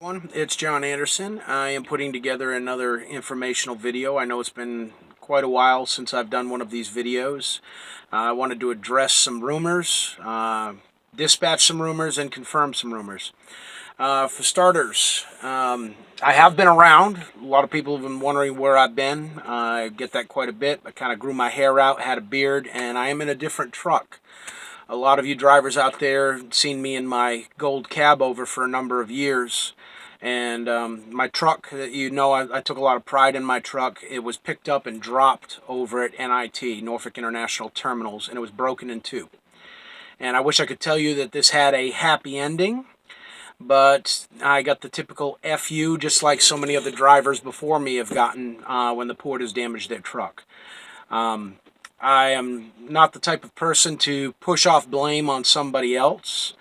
It's John Anderson. I am putting together another informational video. I know it's been quite a while since I've done one of these videos. I wanted to address some rumors, dispatch some rumors, and confirm some rumors. For starters, I have been around. A lot of people have been wondering where I've been. I get that quite a bit. I kind of grew my hair out, had a beard, and I am in a different truck. A lot of you drivers out there seen me in my gold cab over for a number of years. And my truck, I took a lot of pride in my truck. It was picked up and dropped over at NIT, Norfolk International Terminals, and it was broken in two. And I wish I could tell you that this had a happy ending, but I got the typical FU, just like so many other drivers before me have gotten when the port has damaged their truck. I am not the type of person to push off blame on somebody else.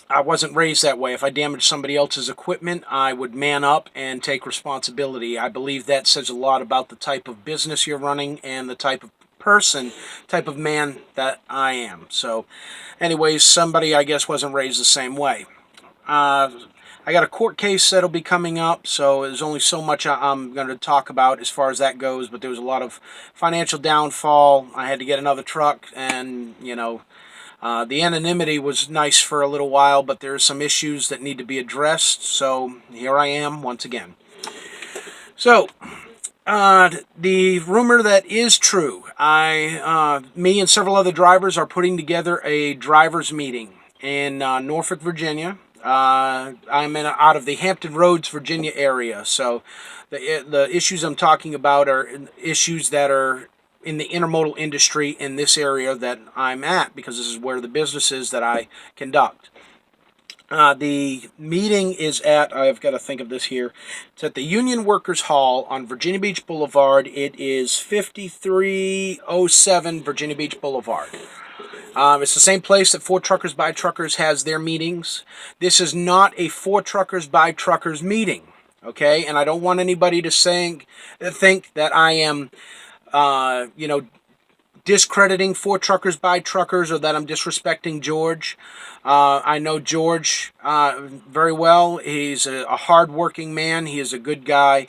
I wasn't raised that way. If I damaged somebody else's equipment, I would man up and take responsibility. I believe that says a lot about the type of business you're running and the type of person, type of man that I am. So, anyways, somebody I guess wasn't raised the same way. I got a court case that'll be coming up, so there's only so much I'm going to talk about as far as that goes, but there was a lot of financial downfall. I had to get another truck, and, the anonymity was nice for a little while, but there's some issues that need to be addressed, so here I am once again. So, the rumor that is true, me and several other drivers are putting together a drivers meeting in Norfolk, Virginia. I'm out of the Hampton Roads, Virginia area, so the issues I'm talking about are issues that are in the intermodal industry in this area that I'm at, because this is where the business is that I conduct. The meeting is at, I've got to think of this here, it's at the Union Workers Hall on Virginia Beach Boulevard. It is 5307 Virginia Beach Boulevard. It's the same place that Four Truckers by Truckers has their meetings. This is not a Four Truckers by Truckers meeting, okay? And I don't want anybody to think that I am discrediting Four Truckers by Truckers, or that I'm disrespecting George. I know George very well. He's a hard-working man. He is a good guy.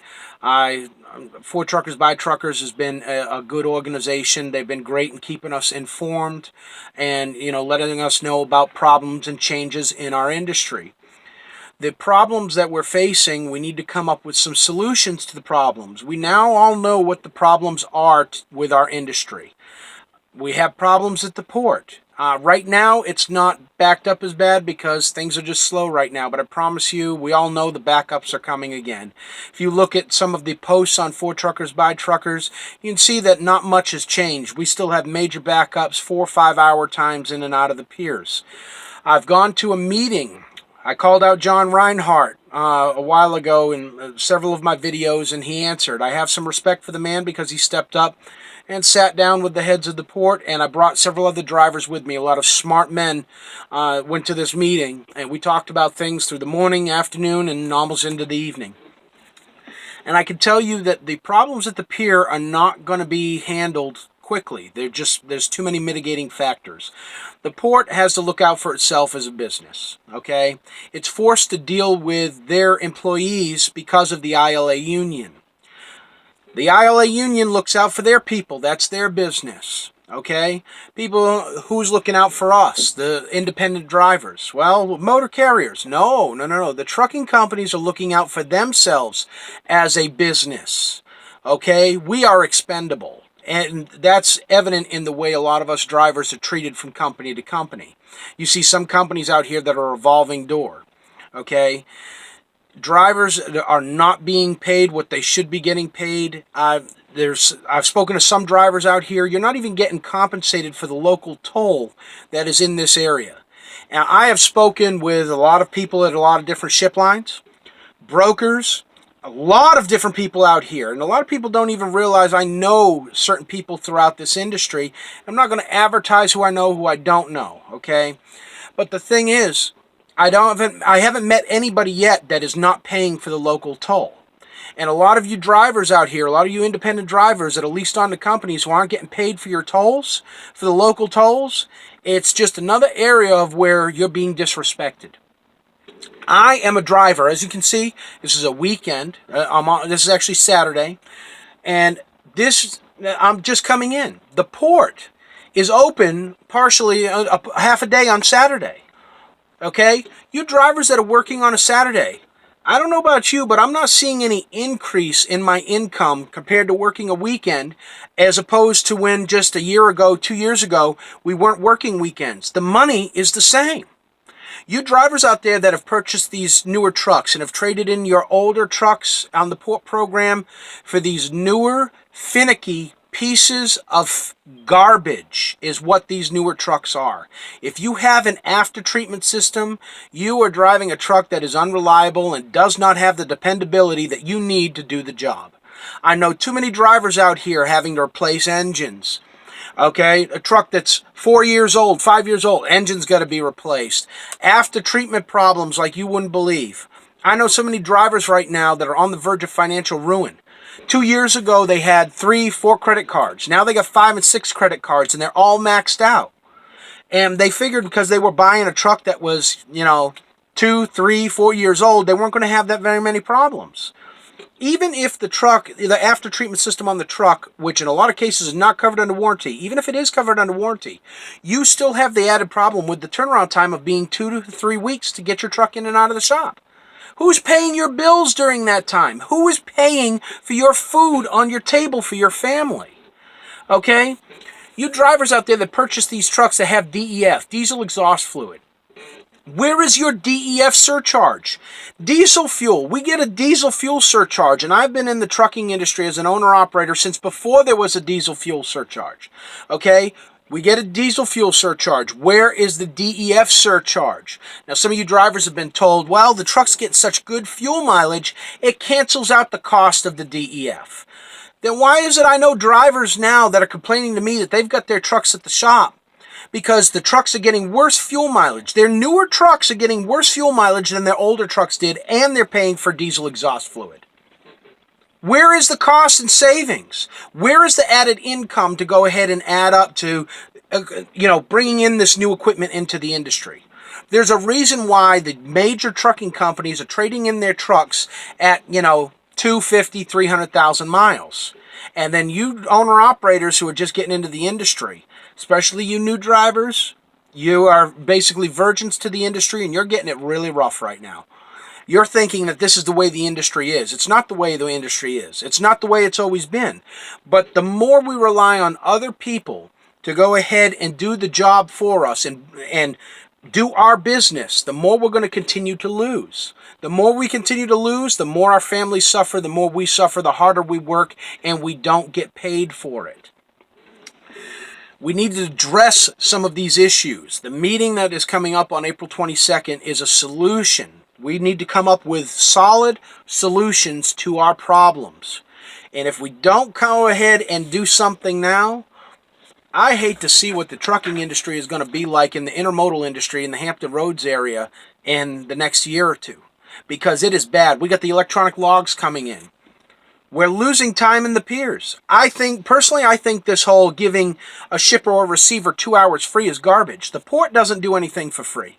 Four Truckers by Truckers has been a good organization. They've been great in keeping us informed and, letting us know about problems and changes in our industry. The problems that we're facing, we need to come up with some solutions to the problems. We now all know what the problems are with our industry. We have problems at the port. Right now, it's not backed up as bad because things are just slow right now. But I promise you, we all know the backups are coming again. If you look at some of the posts on Four Truckers by Truckers, you can see that not much has changed. We still have major backups, 4 or 5 hour times in and out of the piers. I've gone to a meeting. I called out John Reinhardt a while ago in several of my videos, and he answered. I have some respect for the man because he stepped up and sat down with the heads of the port, and I brought several other drivers with me. A lot of smart men went to this meeting, and we talked about things through the morning, afternoon, and almost into the evening. And I can tell you that the problems at the pier are not going to be handled quickly. There's too many mitigating factors. The port has to look out for itself as a business, okay? It's forced to deal with their employees because of the ILA union. The ILA union looks out for their people. That's their business, okay? People, who's looking out for us? The independent drivers. Well, motor carriers. No. The trucking companies are looking out for themselves as a business, okay? We are expendable. And that's evident in the way a lot of us drivers are treated from company to company. You see some companies out here that are a revolving door, okay? Drivers are not being paid what they should be getting paid. I've spoken to some drivers out here. You're not even getting compensated for the local toll that is in this area. Now, I have spoken with a lot of people at a lot of different ship lines, brokers, a lot of different people out here, and a lot of people don't even realize I know certain people throughout this industry. I'm not going to advertise who I know, who I don't know, okay? But the thing is, I haven't met anybody yet that is not paying for the local toll. And a lot of you drivers out here, a lot of you independent drivers that are leased on to companies who aren't getting paid for your tolls, for the local tolls, it's just another area of where you're being disrespected. I am a driver. As you can see, this is a weekend. This is actually Saturday. And I'm just coming in. The port is open partially a half a day on Saturday. Okay? You drivers that are working on a Saturday, I don't know about you, but I'm not seeing any increase in my income compared to working a weekend as opposed to when just a year ago, 2 years ago, we weren't working weekends. The money is the same. You drivers out there that have purchased these newer trucks and have traded in your older trucks on the port program for these newer, finicky pieces of garbage is what these newer trucks are. If you have an after treatment system, you are driving a truck that is unreliable and does not have the dependability that you need to do the job. I know too many drivers out here having to replace engines. Okay, a truck that's 4 years old, 5 years old, engine's got to be replaced. After treatment problems like you wouldn't believe. I know so many drivers right now that are on the verge of financial ruin. 2 years ago, they had 3, 4 credit cards. Now they got 5 and 6 credit cards, and they're all maxed out. And they figured because they were buying a truck that was, 2, 3, 4 years old, they weren't going to have that very many problems. Even if the after treatment system on the truck, which in a lot of cases is not covered under warranty, even if it is covered under warranty, you still have the added problem with the turnaround time of being 2 to 3 weeks to get your truck in and out of the shop. Who's paying your bills during that time? Who is paying for your food on your table for your family? Okay? You drivers out there that purchase these trucks that have DEF, diesel exhaust fluid. Where is your DEF surcharge? Diesel fuel. We get a diesel fuel surcharge, and I've been in the trucking industry as an owner-operator since before there was a diesel fuel surcharge. Okay? We get a diesel fuel surcharge. Where is the DEF surcharge? Now, some of you drivers have been told, well, the trucks get such good fuel mileage, it cancels out the cost of the DEF. Then why is it I know drivers now that are complaining to me that they've got their trucks at the shop? Because the trucks are getting worse fuel mileage. Their newer trucks are getting worse fuel mileage than their older trucks did, and they're paying for diesel exhaust fluid. Where is the cost and savings? Where is the added income to go ahead and add up to, bringing in this new equipment into the industry? There's a reason why the major trucking companies are trading in their trucks at, 250, 300,000 miles. And then you owner-operators who are just getting into the industry, especially you new drivers, you are basically virgins to the industry and you're getting it really rough right now. You're thinking that this is the way the industry is. It's not the way the industry is. It's not the way it's always been. But the more we rely on other people to go ahead and do the job for us and do our business, the more we're going to continue to lose. The more we continue to lose, the more our families suffer, the more we suffer, the harder we work, and we don't get paid for it. We need to address some of these issues. The meeting that is coming up on April 22nd is a solution. We need to come up with solid solutions to our problems. And if we don't go ahead and do something now, I hate to see what the trucking industry is going to be like in the intermodal industry in the Hampton Roads area in the next year or two. Because it is bad. We got the electronic logs coming in. We're losing time in the piers. I think this whole giving a shipper or receiver 2 hours free is garbage. The port doesn't do anything for free.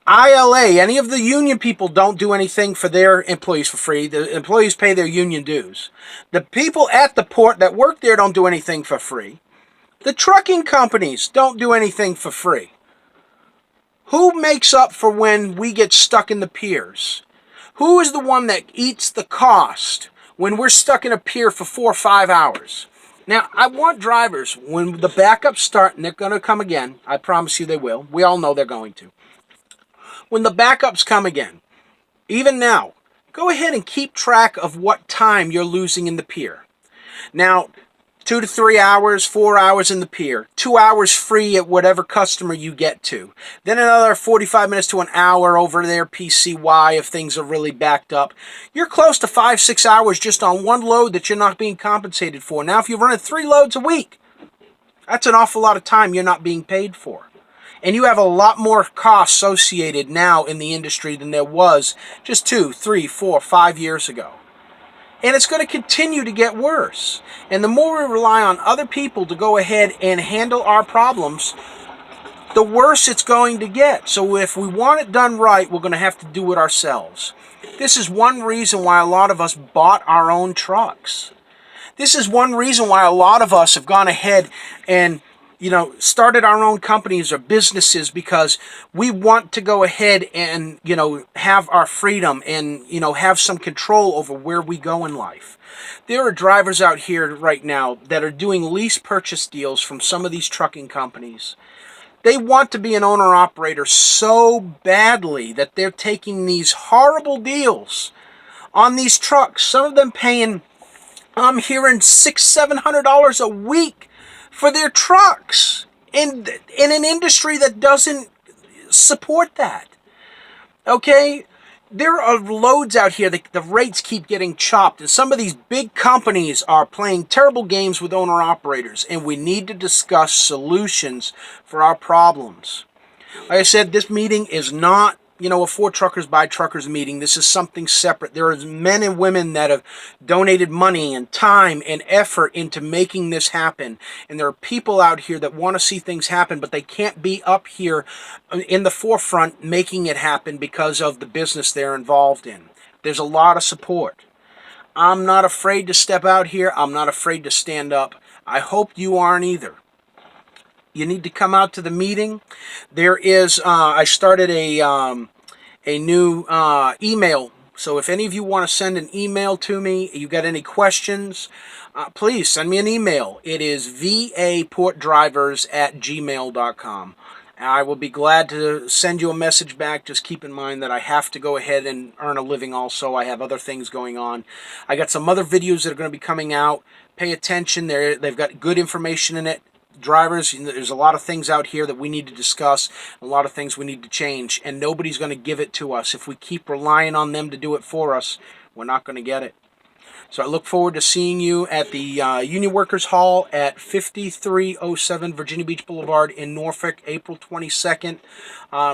ILA, any of the union people don't do anything for their employees for free. The employees pay their union dues. The people at the port that work there don't do anything for free. The trucking companies don't do anything for free. Who makes up for when we get stuck in the piers? Who is the one that eats the cost when we're stuck in a pier for 4 or 5 hours? Now, I want drivers, when the backups start, and they're going to come again, I promise you they will. We all know they're going to. When the backups come again, even now, go ahead and keep track of what time you're losing in the pier. Now, 2 to 3 hours, 4 hours in the pier, 2 hours free at whatever customer you get to. Then another 45 minutes to an hour over there, PCY, if things are really backed up. You're close to 5, 6 hours just on one load that you're not being compensated for. Now, if you're running 3 loads a week, that's an awful lot of time you're not being paid for. And you have a lot more costs associated now in the industry than there was just 2, 3, 4, 5 years ago. And it's going to continue to get worse. And the more we rely on other people to go ahead and handle our problems, the worse it's going to get. So if we want it done right, we're going to have to do it ourselves. This is one reason why a lot of us bought our own trucks. This is one reason why a lot of us have gone ahead and, started our own companies or businesses, because we want to go ahead and, have our freedom and, have some control over where we go in life. There are drivers out here right now that are doing lease purchase deals from some of these trucking companies. They want to be an owner-operator so badly that they're taking these horrible deals on these trucks. Some of them paying, I'm hearing $600-700 a week for their trucks in an industry that doesn't support that. Okay? There are loads out here that the rates keep getting chopped, and some of these big companies are playing terrible games with owner-operators, and we need to discuss solutions for our problems. Like I said, this meeting is not, a For Truckers by Truckers meeting. This is something separate. There are men and women that have donated money and time and effort into making this happen. And there are people out here that want to see things happen, but they can't be up here in the forefront making it happen because of the business they're involved in. There's a lot of support. I'm not afraid to step out here. I'm not afraid to stand up. I hope you aren't either. You need to come out to the meeting. There is, I started a new email. So if any of you want to send an email to me, you got any questions, please send me an email. It is vaportdrivers@gmail.com. I will be glad to send you a message back. Just keep in mind that I have to go ahead and earn a living also. I have other things going on. I got some other videos that are going to be coming out. Pay attention. They've got good information in it. Drivers, there's a lot of things out here that we need to discuss, a lot of things we need to change, and nobody's going to give it to us. If we keep relying on them to do it for us, we're not going to get it. So I look forward to seeing you at the Union Workers Hall at 5307 Virginia Beach Boulevard in Norfolk, April 22nd.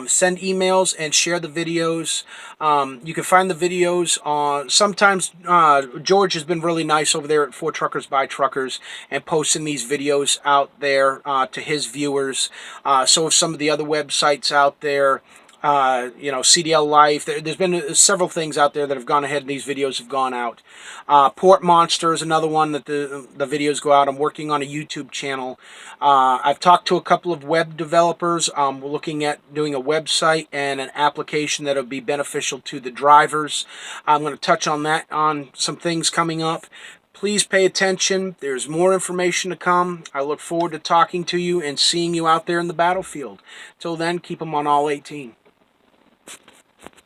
Send emails and share the videos. You can find the videos on, sometimes George has been really nice over there at For Truckers by Truckers and posting these videos out there to his viewers. So have some of the other websites out there. CDL Life. There's been several things out there that have gone ahead and these videos have gone out. Port Monster is another one that the videos go out. I'm working on a YouTube channel. I've talked to a couple of web developers. We're looking at doing a website and an application that will be beneficial to the drivers. I'm going to touch on that on some things coming up. Please pay attention. There's more information to come. I look forward to talking to you and seeing you out there in the battlefield. Till then, keep them on all 18.